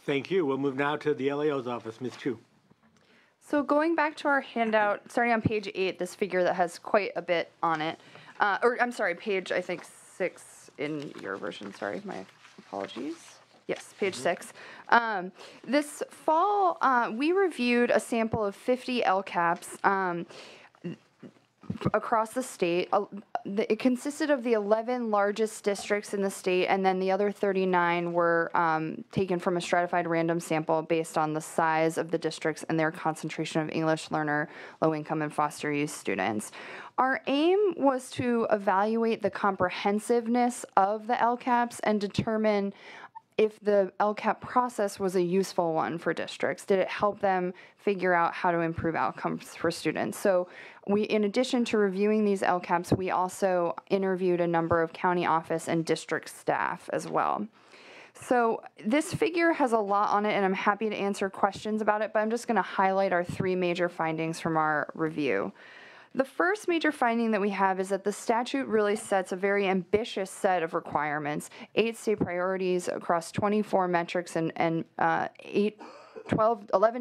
Thank you. We'll move now to the LAO's office. Ms. Chu. So going back to our handout, starting on page 8, this figure that has quite a bit on it, or I'm sorry, page, I think, 6 in your version. Sorry, my apologies. Yes, page 6. This fall, we reviewed a sample of 50 LCAPs across the state. It consisted of the 11 largest districts in the state, and then the other 39 were taken from a stratified random sample based on the size of the districts and their concentration of English learner, low-income, and foster youth students. Our aim was to evaluate the comprehensiveness of the LCAPs and determine if the LCAP process was a useful one for districts. Did it help them figure out how to improve outcomes for students? So we, in addition to reviewing these LCAPs, we also interviewed a number of county office and district staff as well. So this figure has a lot on it, and I'm happy to answer questions about it, but I'm just going to highlight our 3 major findings from our review. The first major finding that we have is that the statute really sets a very ambitious set of requirements, 8 state priorities across 24 metrics and 11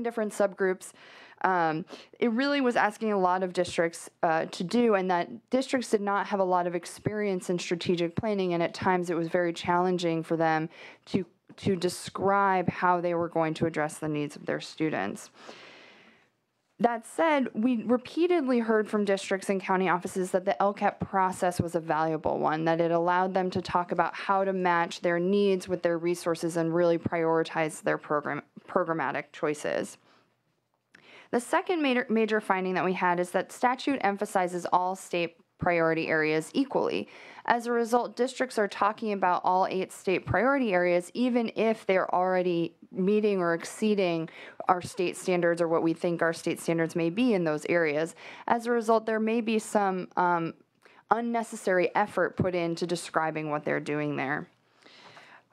different subgroups. It really was asking a lot of districts to do, and that districts did not have a lot of experience in strategic planning, and at times it was very challenging for them to describe how they were going to address the needs of their students. That said, we repeatedly heard from districts and county offices that the LCAP process was a valuable one, that it allowed them to talk about how to match their needs with their resources and really prioritize their programmatic choices. The second major finding that we had is that statute emphasizes all state priority areas equally. As a result, districts are talking about all 8 state priority areas, even if they're already meeting or exceeding our state standards or what we think our state standards may be in those areas. As a result, there may be some unnecessary effort put into describing what they're doing there.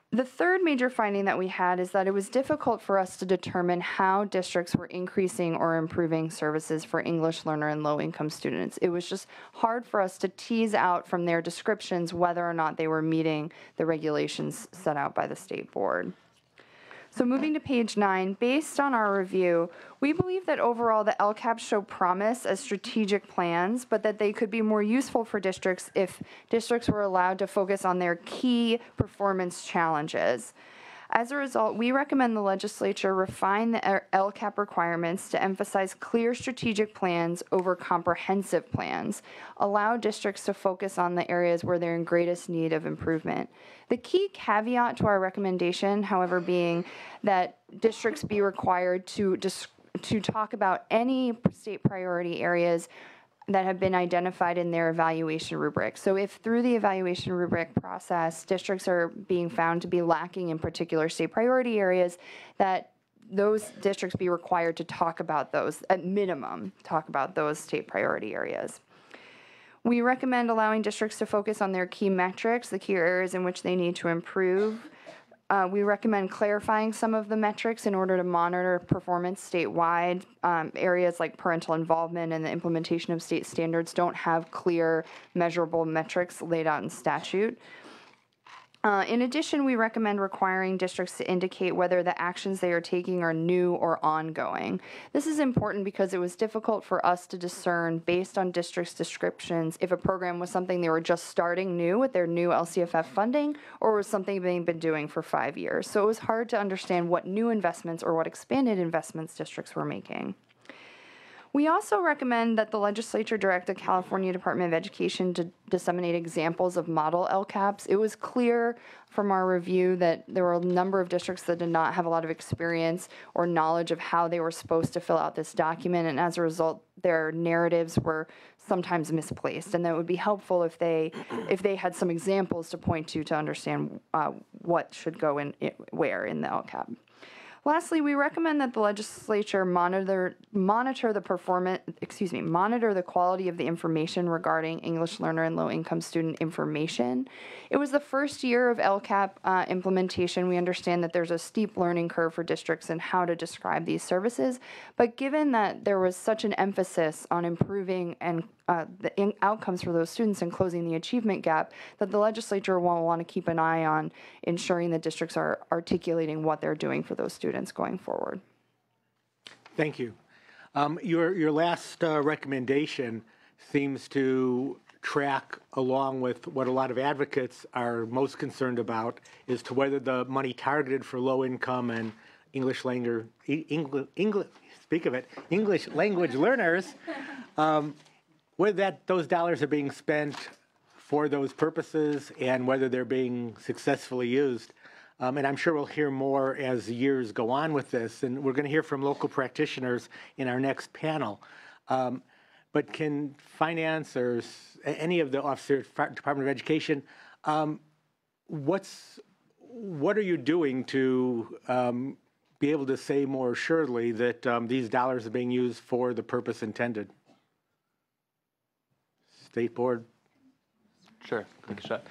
The third major finding that we had is that it was difficult for us to determine how districts were increasing or improving services for English learner and low-income students. It was just hard for us to tease out from their descriptions whether or not they were meeting the regulations set out by the state board. So moving to page 9, based on our review, we believe that overall the LCAPs show promise as strategic plans, but that they could be more useful for districts if districts were allowed to focus on their key performance challenges. As a result, we recommend the legislature refine the LCAP requirements to emphasize clear strategic plans over comprehensive plans, allow districts to focus on the areas where they're in greatest need of improvement. The key caveat to our recommendation, however, being that districts be required to talk about any state priority areas that have been identified in their evaluation rubric. So if through the evaluation rubric process, districts are being found to be lacking in particular state priority areas, that those districts be required to talk about those, at minimum, talk about those state priority areas. We recommend allowing districts to focus on their key metrics, the key areas in which they need to improve. We recommend clarifying some of the metrics in order to monitor performance statewide. Areas like parental involvement and the implementation of state standards don't have clear, measurable metrics laid out in statute. In addition, we recommend requiring districts to indicate whether the actions they are taking are new or ongoing. This is important because it was difficult for us to discern, based on districts' descriptions, if a program was something they were just starting new with their new LCFF funding or was something they've been doing for 5 years. So it was hard to understand what new investments or what expanded investments districts were making. We also recommend that the legislature direct the California Department of Education to disseminate examples of model LCAPs. It was clear from our review that there were a number of districts that did not have a lot of experience or knowledge of how they were supposed to fill out this document, and as a result, their narratives were sometimes misplaced. And that would be helpful if they had some examples to point to understand what should go in where in the LCAP. Lastly, we recommend that the legislature monitor the quality of the information regarding English learner and low-income student information. It was the first year of LCAP implementation. We understand that there's a steep learning curve for districts in how to describe these services, but given that there was such an emphasis on improving and outcomes for those students and closing the achievement gap, that the legislature will want to keep an eye on ensuring that districts are articulating what they're doing for those students going forward. Thank you. Your last recommendation seems to track along with what a lot of advocates are most concerned about as to whether the money targeted for low-income and English language learners, whether those dollars are being spent for those purposes and whether they're being successfully used. And I'm sure we'll hear more as the years go on with this, and we're going to hear from local practitioners in our next panel. But can finance or any of the officers, Department of Education, what are you doing to be able to say more assuredly that these dollars are being used for the purpose intended? State Board? Sure, take a shot.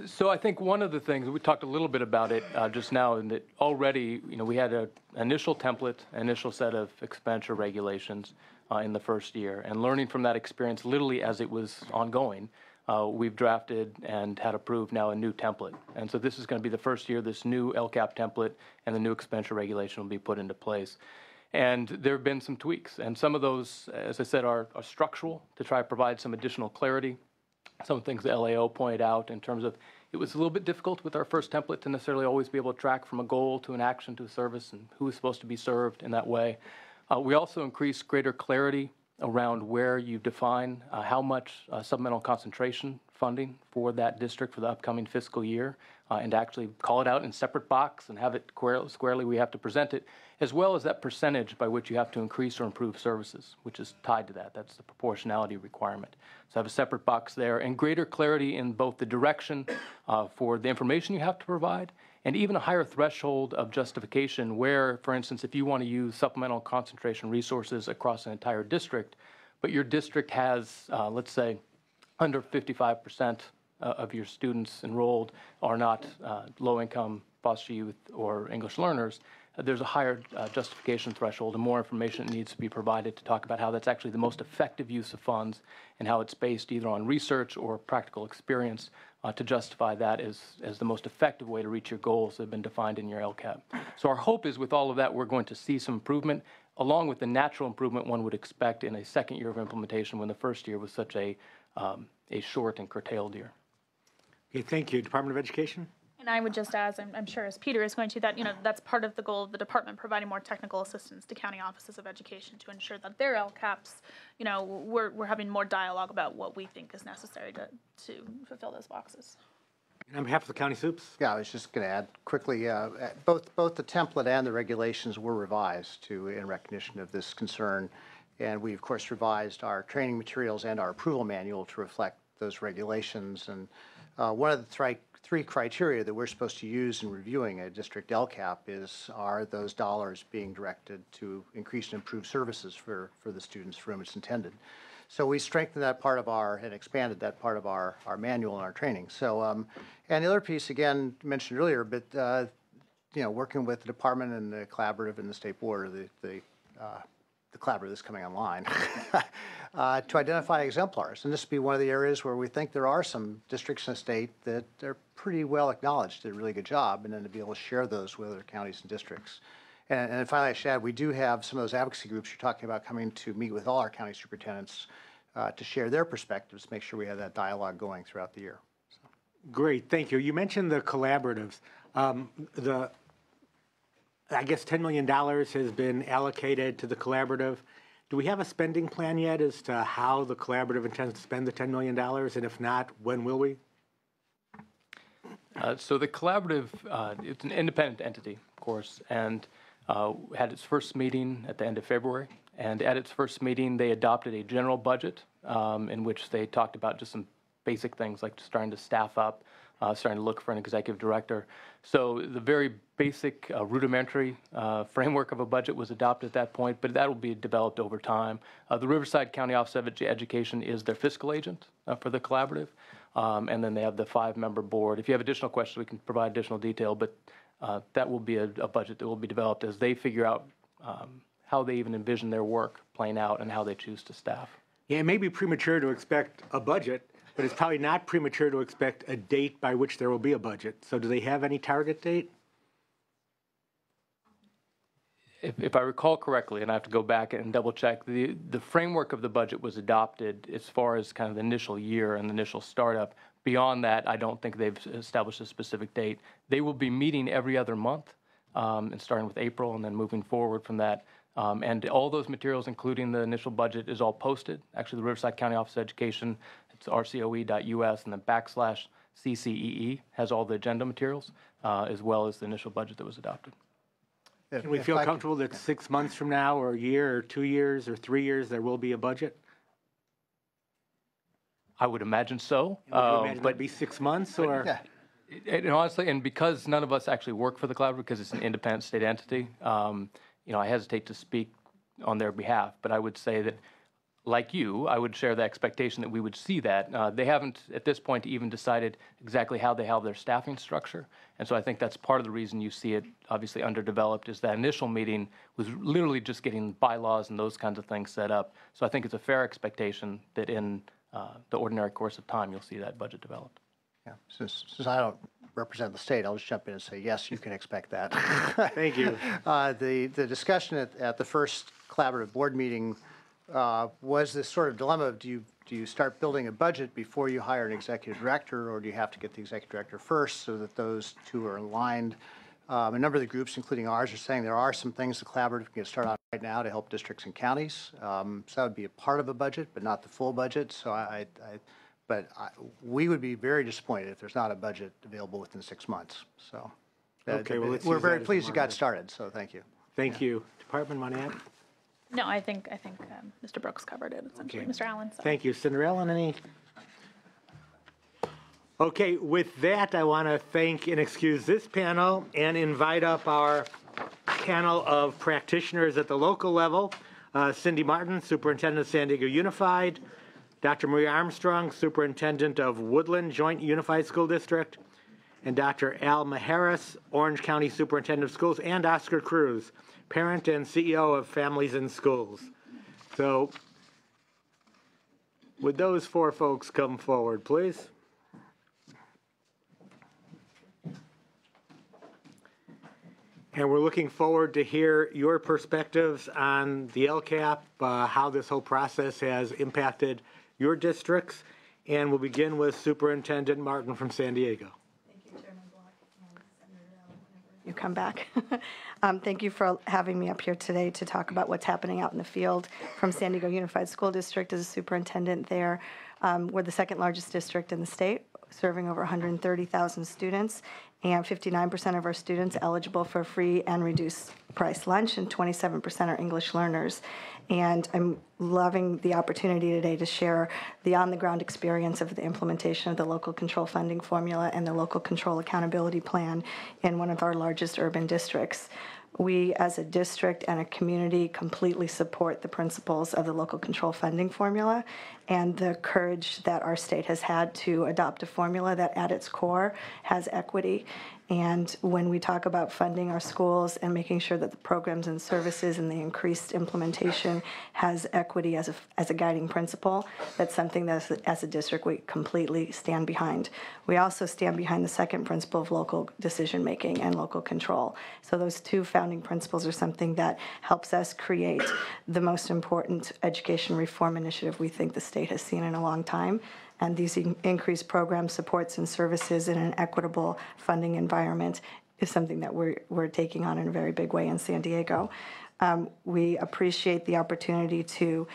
So I think one of the things, we talked a little bit about it just now, in that already, we had an initial template, initial set of expenditure regulations in the first year. And learning from that experience, literally as it was ongoing, we've drafted and had approved now a new template. And so this is going to be the first year this new LCAP template and the new expenditure regulation will be put into place. And there have been some tweaks. And some of those, as I said, are structural to try to provide some additional clarity. Some things the LAO pointed out in terms of it was a little bit difficult with our first template to necessarily always be able to track from a goal to an action to a service and who is supposed to be served in that way. We also increased greater clarity around where you define how much supplemental concentration funding for that district for the upcoming fiscal year, and actually call it out in a separate box and have it squarely we have to present it, as well as that percentage by which you have to increase or improve services, which is tied to that. That's the proportionality requirement. So have a separate box there, and greater clarity in both the direction for the information you have to provide, and even a higher threshold of justification where, for instance, if you want to use supplemental concentration resources across an entire district, but your district has, let's say, under 55% of your students enrolled are not low-income foster youth or English learners, there's a higher justification threshold and more information that needs to be provided to talk about how that's actually the most effective use of funds and how it's based either on research or practical experience to justify that as the most effective way to reach your goals that have been defined in your LCAP. So our hope is with all of that, we're going to see some improvement along with the natural improvement one would expect in a second year of implementation when the first year was such a short and curtailed year. Okay, thank you. Department of Education? And I would just add, I'm sure as Peter is going to, that that's part of the goal of the department, providing more technical assistance to county offices of education to ensure that their LCAPs, we're having more dialogue about what we think is necessary to fulfill those boxes. And on behalf of the county soups? Yeah, I was just going to add quickly, both the template and the regulations were revised in recognition of this concern. And we, of course, revised our training materials and our approval manual to reflect those regulations. And one of the three criteria that we're supposed to use in reviewing a district LCAP are those dollars being directed to increase and improve services for the students for whom it's intended. So we strengthened that part of and expanded that part of our manual and our training. So, and the other piece, again, mentioned earlier, but, working with the department and the collaborative and the state board, the collaborative that's coming online, to identify exemplars. And this would be one of the areas where we think there are some districts in the state that are pretty well acknowledged, did a really good job, and then to be able to share those with other counties and districts. And finally, I should add, we do have some of those advocacy groups you're talking about coming to meet with all our county superintendents to share their perspectives, make sure we have that dialogue going throughout the year. So. Great, thank you. You mentioned the collaboratives. I guess $10 million has been allocated to the collaborative. Do we have a spending plan yet as to how the collaborative intends to spend the $10 million? And if not, when will we? So the collaborative, it's an independent entity, of course, and had its first meeting at the end of February. And at its first meeting, they adopted a general budget in which they talked about just some basic things like starting to staff up, starting to look for an executive director. So the very basic rudimentary framework of a budget was adopted at that point, but that will be developed over time. The Riverside County Office of Education is their fiscal agent for the collaborative, and then they have the 5-member board. If you have additional questions, we can provide additional detail, but that will be a budget that will be developed as they figure out how they even envision their work playing out and how they choose to staff. Yeah, it may be premature to expect a budget, but it's probably not premature to expect a date by which there will be a budget. So do they have any target date? If I recall correctly, and I have to go back and double check, the framework of the budget was adopted as far as kind of the initial year and the initial startup. Beyond that, I don't think they've established a specific date. They will be meeting every other month, and starting with April and then moving forward from that. And all those materials, including the initial budget, is all posted. Actually, the Riverside County Office of Education, it's rcoe.us, and then /CCEE has all the agenda materials, as well as the initial budget that was adopted. Can we feel comfortable that 6 months from now, or a year, or 2 years, or 3 years, there will be a budget? I would imagine so. Would you imagine that'd be 6 months, or? Yeah. And honestly, and because none of us actually work for the collaborative, because it's an independent state entity, I hesitate to speak on their behalf, but I would say that, like you, I would share the expectation that we would see that. They haven't, at this point, even decided exactly how they have their staffing structure, and so I think that's part of the reason you see it obviously underdeveloped, is that initial meeting was literally just getting bylaws and those kinds of things set up. So I think it's a fair expectation that in the ordinary course of time, you'll see that budget developed. Yeah. Since I don't represent the state, I'll just jump in and say, yes, you can expect that. Thank you. The discussion at the first collaborative board meeting was this sort of dilemma of do you start building a budget before you hire an executive director, or do you have to get the executive director first so that those two are aligned? A number of the groups, including ours, are saying there are some things the collaborative can get started on right now to help districts and counties. So that would be a part of a budget, but not the full budget. So we would be very disappointed if there's not a budget available within 6 months. So Okay, well, let's we're use that very as a pleased it got marker. started, so thank you. Thank you. Department, want to add? No, I think Mr. Brooks covered it essentially. Okay. Mr. Allen. So. Thank you. Cinderella, any? Okay, with that, I want to thank and excuse this panel and invite up our panel of practitioners at the local level. Cindy Martin, Superintendent of San Diego Unified. Dr. Maria Armstrong, Superintendent of Woodland Joint Unified School District. And Dr. Al Maharis, Orange County Superintendent of Schools. And Oscar Cruz, Parent and CEO of Families in Schools. So, would those four folks come forward, please? And we're looking forward to hear your perspectives on the LCAP, how this whole process has impacted your districts. And we'll begin with Superintendent Martin from San Diego. Thank you, Chairman Block and Senator Allen, whenever you come back. Thank you for having me up here today to talk about what's happening out in the field from San Diego Unified School District as a superintendent there. We're the second largest district in the state, serving over 130,000 students, and 59% of our students eligible for free and reduced price lunch, and 27% are English learners. And I'm loving the opportunity today to share the on-the-ground experience of the implementation of the local control funding formula and the local control accountability plan in one of our largest urban districts. We, as a district and a community, completely support the principles of the local control funding formula and the courage that our state has had to adopt a formula that at its core has equity. And when we talk about funding our schools and making sure that the programs and services and the increased implementation has equity as a guiding principle, that's something that as a district we completely stand behind. We also stand behind the second principle of local decision making and local control. So those two founding principles are something that helps us create the most important education reform initiative we think the state has seen in a long time. And these increased program supports and services in an equitable funding environment is something that we're taking on in a very big way in San Diego. We appreciate the opportunity to,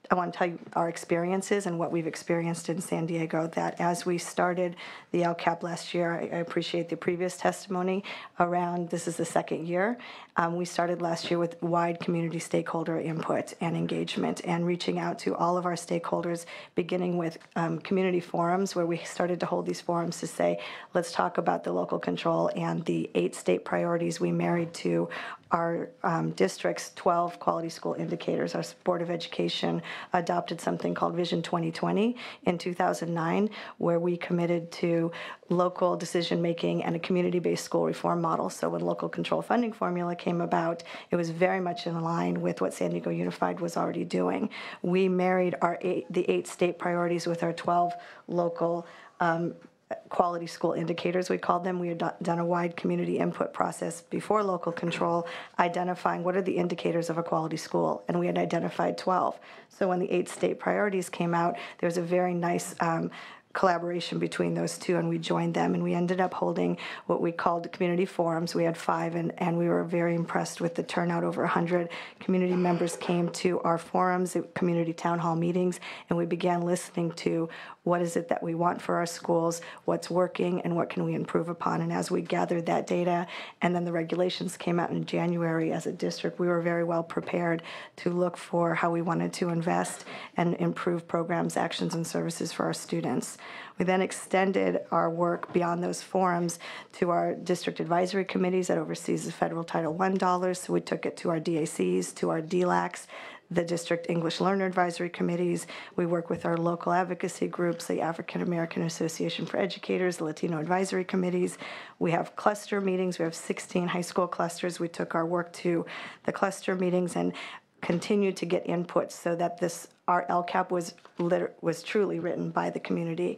I want to tell you our experiences and what we've experienced in San Diego, that as we started the LCAP last year, I appreciate the previous testimony around this is the second year. We started last year with wide community stakeholder input and engagement and reaching out to all of our stakeholders, beginning with community forums where we started to hold these forums to say, let's talk about the local control and the 8 state priorities we married to our district's 12 quality school indicators. Our Board of Education adopted something called Vision 2020 in 2009, where we committed to local decision-making and a community-based school reform model. So when local control funding formula came about, it was very much in line with what San Diego Unified was already doing. We married the 8 state priorities with our 12 local quality school indicators, we called them. We had done a wide community input process before local control, identifying what are the indicators of a quality school, and we had identified 12. So when the 8 state priorities came out, there was a very nice collaboration between those two, and we joined them, and we ended up holding what we called community forums. We had 5, and we were very impressed with the turnout. Over 100 community members came to our forums, community town hall meetings, and we began listening to what is it that we want for our schools, what's working, and what can we improve upon. And as we gathered that data, and then the regulations came out in January as a district, we were very well prepared to look for how we wanted to invest and improve programs, actions, and services for our students. We then extended our work beyond those forums to our district advisory committees that oversees the federal Title I dollars. So we took it to our DACs, to our DLACs, the District English Learner Advisory Committees. We work with our local advocacy groups, the African American Association for Educators, the Latino Advisory Committees. We have cluster meetings. We have 16 high school clusters. We took our work to the cluster meetings and continued to get input so that our LCAP was truly written by the community.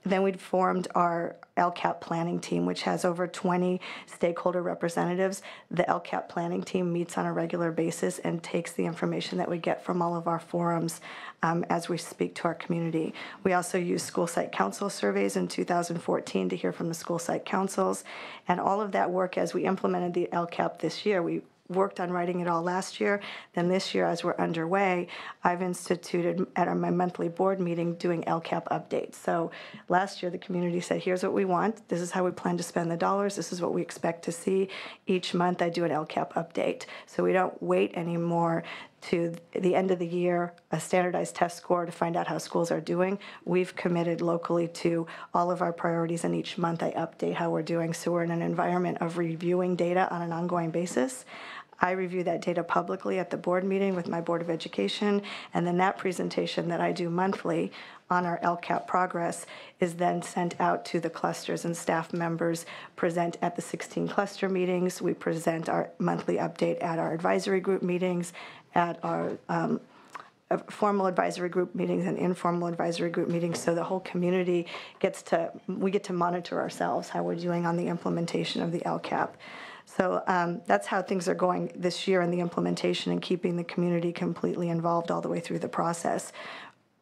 Then we formed our LCAP planning team, which has over 20 stakeholder representatives. The LCAP planning team meets on a regular basis and takes the information that we get from all of our forums as we speak to our community. We also used school site council surveys in 2014 to hear from the school site councils. And all of that work, as we implemented the LCAP this year, we worked on writing it all last year. Then this year, as we're underway, I've instituted at my monthly board meeting doing LCAP updates. So last year, the community said, here's what we want. This is how we plan to spend the dollars. This is what we expect to see. Each month, I do an LCAP update. So we don't wait anymore to the end of the year, a standardized test score to find out how schools are doing. We've committed locally to all of our priorities, and each month I update how we're doing. So we're in an environment of reviewing data on an ongoing basis. I review that data publicly at the board meeting with my Board of Education, and then that presentation that I do monthly on our LCAP progress is then sent out to the clusters, and staff members present at the 16 cluster meetings. We present our monthly update at our advisory group meetings, at our formal advisory group meetings and informal advisory group meetings, so the whole community we get to monitor ourselves, how we're doing on the implementation of the LCAP. So that's how things are going this year in the implementation and keeping the community completely involved all the way through the process.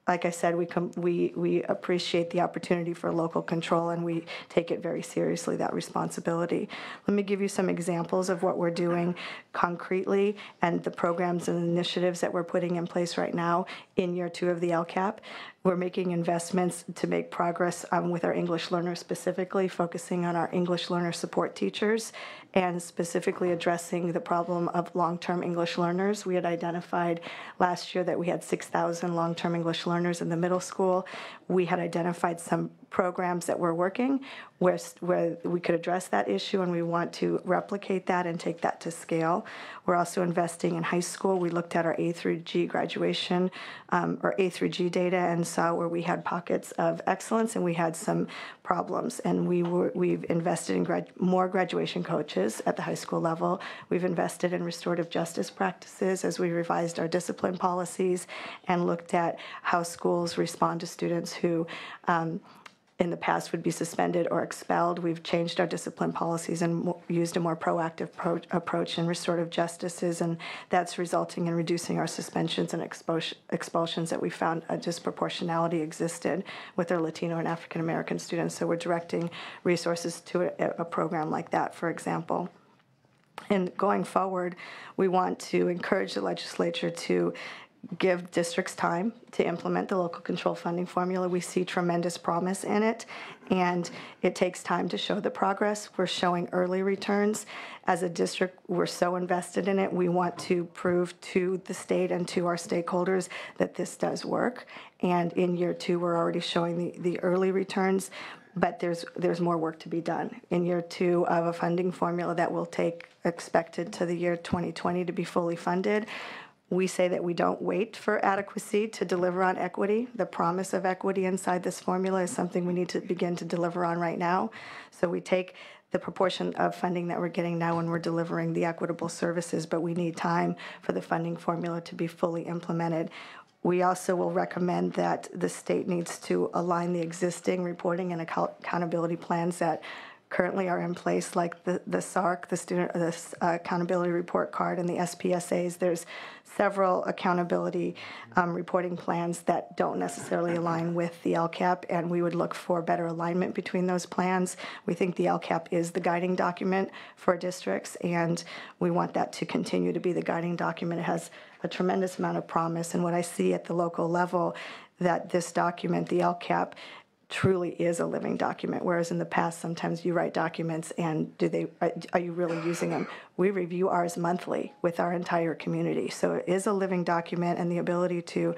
Like I said, we appreciate the opportunity for local control, and we take it very seriously, that responsibility. Let me give you some examples of what we're doing concretely and the programs and initiatives that we're putting in place right now in year 2 of the LCAP. We're making investments to make progress with our English learners, specifically focusing on our English learner support teachers and specifically addressing the problem of long-term English learners. We had identified last year that we had 6,000 long-term English learners in the middle school. We had identified some programs that were working where we could address that issue, and we want to replicate that and take that to scale. We're also investing in high school. We looked at our A through G graduation or A through G data and saw where we had pockets of excellence and we had some problems. And we've invested in more graduation coaches at the high school level. We've invested in restorative justice practices as we revised our discipline policies and looked at how schools respond to students who in the past would be suspended or expelled. We've changed our discipline policies and used a more proactive approach in restorative justices, and that's resulting in reducing our suspensions and expulsions that we found a disproportionality existed with our Latino and African American students. So we're directing resources to a program like that, for example. And going forward, we want to encourage the legislature to give districts time to implement the local control funding formula. We see tremendous promise in it, and it takes time to show the progress. We're showing early returns. As a district, we're so invested in it. We want to prove to the state and to our stakeholders that this does work. And in year 2, we're already showing the early returns. but there's more work to be done. In year 2 of a funding formula that will take expected to the year 2020 to be fully funded, we say that we don't wait for adequacy to deliver on equity. The promise of equity inside this formula is something we need to begin to deliver on right now. So we take the proportion of funding that we're getting now when we're delivering the equitable services, but we need time for the funding formula to be fully implemented. We also will recommend that the state needs to align the existing reporting and accountability plans that currently are in place, like the SARC, the Accountability Report Card, and the SPSAs. There's several accountability reporting plans that don't necessarily align with the LCAP, and we would look for better alignment between those plans. We think the LCAP is the guiding document for districts, and we want that to continue to be the guiding document. It has a tremendous amount of promise, and what I see at the local level, that this document, the LCAP, truly is a living document, whereas in the past, sometimes you write documents and are you really using them? We review ours monthly with our entire community. So it is a living document, and the ability to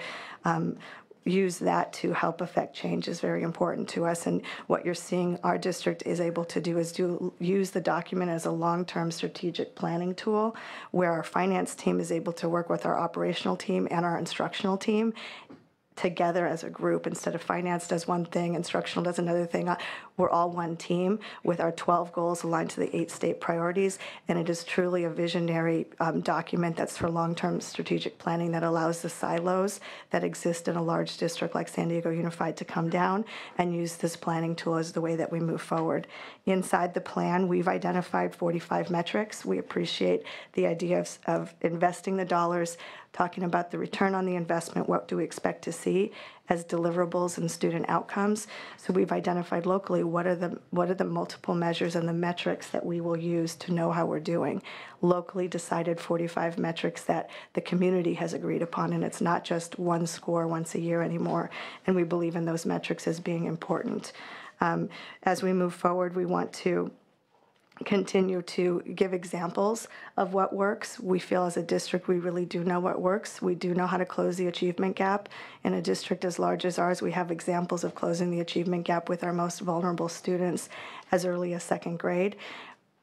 use that to help affect change is very important to us. And what you're seeing our district is able to do is use the document as a long-term strategic planning tool, where our finance team is able to work with our operational team and our instructional team together as a group. Instead of finance does one thing, instructional does another thing. We're all one team with our 12 goals aligned to the 8 state priorities, and it is truly a visionary document that's for long-term strategic planning that allows the silos that exist in a large district like San Diego Unified to come down and use this planning tool as the way that we move forward. Inside the plan, we've identified 45 metrics. We appreciate the idea of investing the dollars, talking about the return on the investment, what do we expect to see as deliverables and student outcomes. So we've identified locally what are the multiple measures and the metrics that we will use to know how we're doing. Locally decided 45 metrics that the community has agreed upon, and it's not just one score once a year anymore, and we believe in those metrics as being important. As we move forward, we want to continue to give examples of what works. We feel as a district we really do know what works. We do know how to close the achievement gap. In a district as large as ours, we have examples of closing the achievement gap with our most vulnerable students as early as 2nd grade.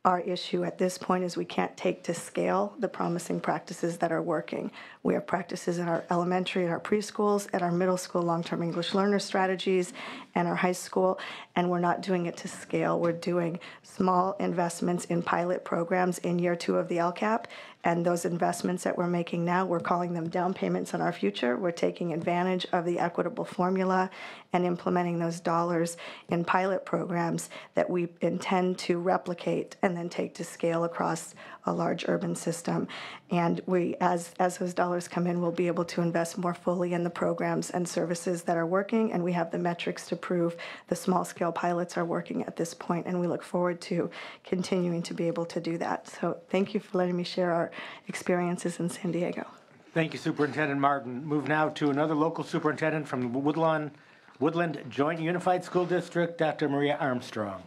Our issue at this point is we can't take to scale the promising practices that are working. We have practices in our elementary and our preschools, and our middle school long-term English learner strategies, and our high school, and we're not doing it to scale. We're doing small investments in pilot programs in year 2 of the LCAP, and those investments that we're making now, we're calling them down payments on our future. We're taking advantage of the equitable formula and implementing those dollars in pilot programs that we intend to replicate and then take to scale across a large urban system. And we, as those dollars come in, we'll be able to invest more fully in the programs and services that are working, and we have the metrics to prove the small-scale pilots are working at this point, and we look forward to continuing to be able to do that. So thank you for letting me share our experiences in San Diego. Thank you, Superintendent Martin. Move now to another local superintendent from Woodland Joint Unified School District, Dr. Maria Armstrong.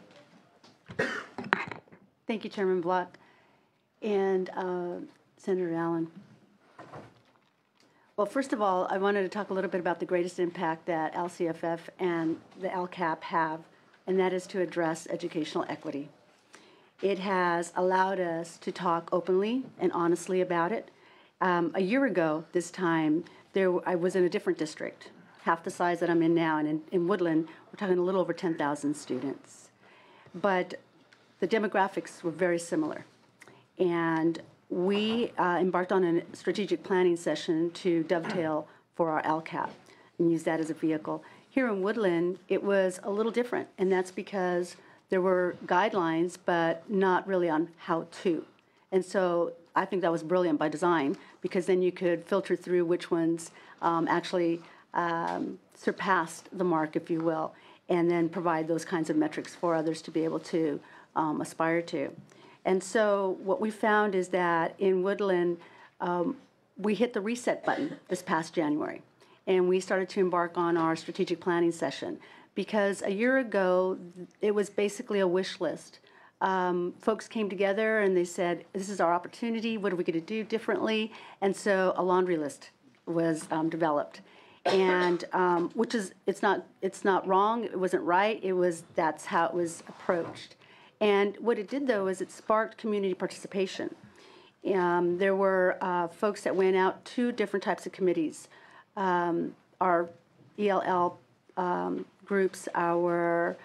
Thank you, Chairman Block and Senator Allen. Well, first of all, I wanted to talk a little bit about the greatest impact that LCFF and the LCAP have, and that is to address educational equity. It has allowed us to talk openly and honestly about it. A year ago, this time, I was in a different district, half the size that I'm in now, and in Woodland, we're talking a little over 10,000 students. But the demographics were very similar. And we embarked on a strategic planning session to dovetail for our LCAP and use that as a vehicle. Here in Woodland, it was a little different, and that's because there were guidelines, but not really on how to. And so I think that was brilliant by design, because then you could filter through which ones actually surpassed the mark, if you will, and then provide those kinds of metrics for others to be able to aspire to. And so what we found is that in Woodland, we hit the reset button this past January, and we started to embark on our strategic planning session, because a year ago, it was basically a wish list. Folks came together and they said, this is our opportunity, what are we going to do differently? And so a laundry list was developed. and which is it's not wrong. It wasn't right. That's how it was approached. And what it did though is it sparked community participation. There were folks that went out to different types of committees. Our ELL groups, our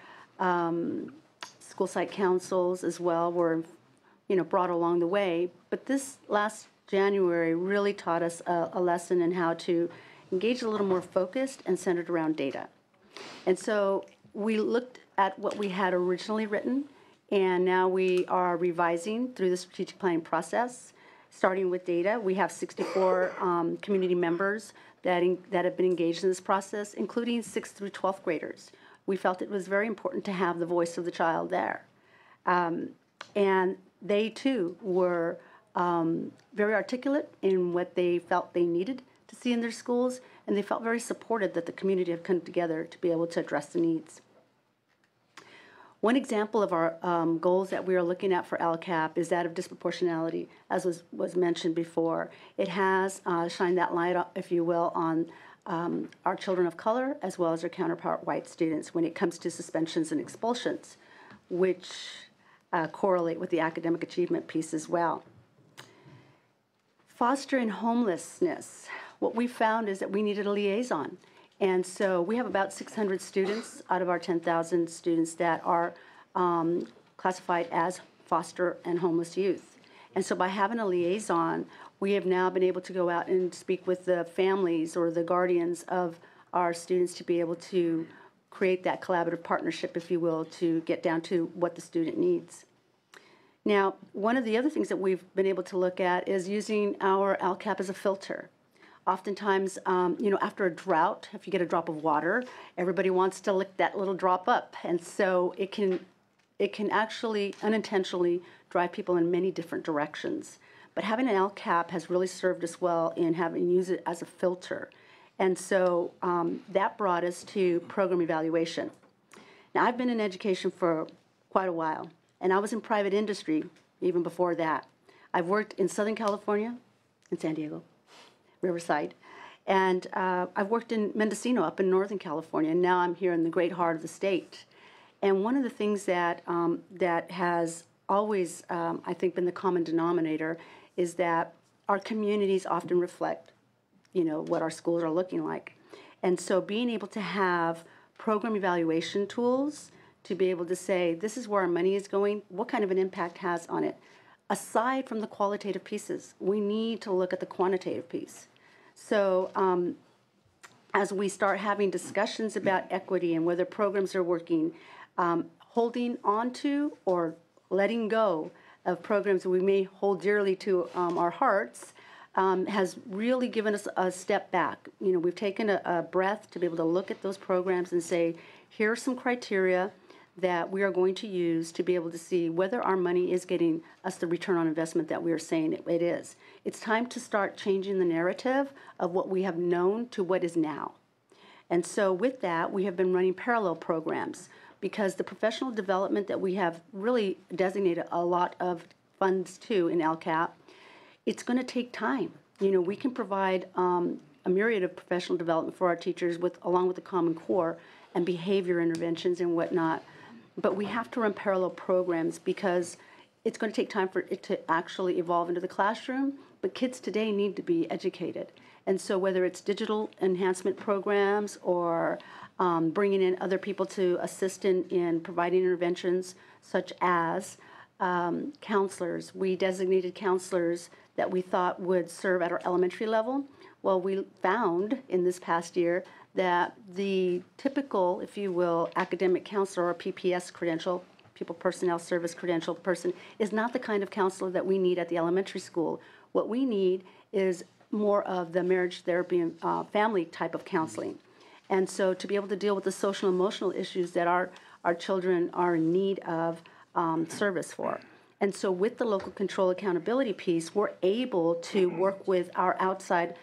school site councils as well were, brought along the way. But this last January really taught us a lesson in how to engage a little more focused and centered around data. And so we looked at what we had originally written, and now we are revising through the strategic planning process, starting with data. We have 64 community members that have been engaged in this process, including 6th through 12th graders. We felt it was very important to have the voice of the child there. And they too were very articulate in what they felt they needed to see in their schools, and they felt very supported that the community had come together to be able to address the needs. One example of our goals that we are looking at for LCAP is that of disproportionality, as was mentioned before. It has shined that light, if you will, on our children of color as well as our counterpart white students when it comes to suspensions and expulsions, which correlate with the academic achievement piece as well. Fostering homelessness, what we found is that we needed a liaison. And so we have about 600 students out of our 10,000 students that are classified as foster and homeless youth. And so by having a liaison, we have now been able to go out and speak with the families or the guardians of our students to be able to create that collaborative partnership, if you will, to get down to what the student needs. Now, one of the other things that we've been able to look at is using our LCAP as a filter. Oftentimes, after a drought, if you get a drop of water, everybody wants to lick that little drop up. And so it can actually unintentionally drive people in many different directions. But having an LCAP has really served us well in having used it as a filter. And so that brought us to program evaluation. Now, I've been in education for quite a while, and I was in private industry even before that. I've worked in Southern California, in San Diego, Riverside, and I've worked in Mendocino up in Northern California, and now I'm here in the great heart of the state. And one of the things that that has always, I think, been the common denominator is that our communities often reflect, what our schools are looking like. And so being able to have program evaluation tools to be able to say, this is where our money is going, what kind of an impact has on it. Aside from the qualitative pieces, we need to look at the quantitative piece. So as we start having discussions about equity and whether programs are working, holding on to or letting go of programs that we may hold dearly to our hearts has really given us a step back. We've taken a breath to be able to look at those programs and say, here are some criteria that we are going to use to be able to see whether our money is getting us the return on investment that we are saying it is. It's time to start changing the narrative of what we have known to what is now. And so with that, we have been running parallel programs because the professional development that we have really designated a lot of funds to in LCAP, it's going to take time. We can provide a myriad of professional development for our teachers along with the Common Core and behavior interventions and whatnot. But we have to run parallel programs because it's going to take time for it to actually evolve into the classroom, but kids today need to be educated. And so whether it's digital enhancement programs or bringing in other people to assist in providing interventions such as counselors. We designated counselors that we thought would serve at our elementary level. Well, we found in this past year that the typical, if you will, academic counselor or PPS credential, People Personnel Service credential person, is not the kind of counselor that we need at the elementary school. What we need is more of the marriage therapy and family type of counseling. And so to be able to deal with the social and emotional issues that our children are in need of service for. And so with the local control accountability piece, we're able to work with our outside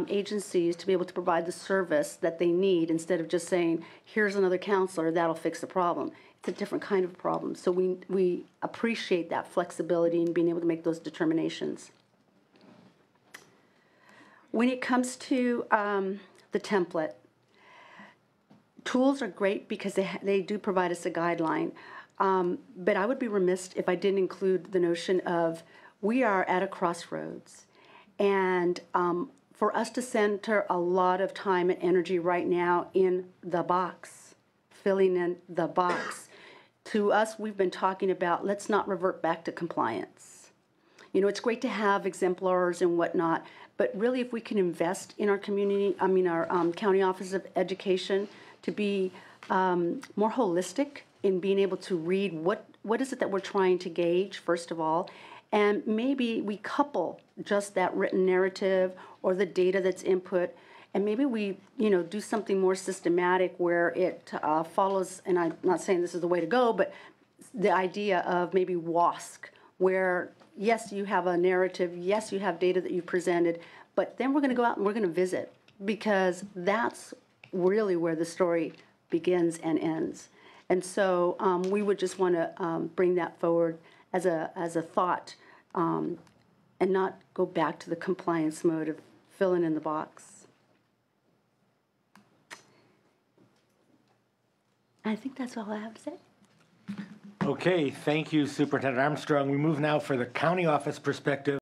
agencies to be able to provide the service that they need instead of just saying, here's another counselor, that'll fix the problem. It's a different kind of problem. So we appreciate that flexibility in being able to make those determinations. When it comes to the template. Tools are great because they do provide us a guideline, but I would be remiss if I didn't include the notion of we are at a crossroads, and for us to center a lot of time and energy right now in the box, filling in the box. To us, we've been talking about let's not revert back to compliance. You know, it's great to have exemplars and whatnot, but really if we can invest in our community, our County Office of Education to be more holistic in being able to read what is it that we're trying to gauge, first of all, and maybe we couple just that written narrative or the data that's input, and maybe we, do something more systematic where it follows, and I'm not saying this is the way to go, but the idea of maybe WASC, where, yes, you have a narrative, yes, you have data that you presented, but then we're going to go out and we're going to visit, because that's really where the story begins and ends. And so we would just want to bring that forward as a thought, and not go back to the compliance mode of filling in the box. I think that's all I have to say. Okay, thank you, Superintendent Armstrong. We move now for the county office perspective.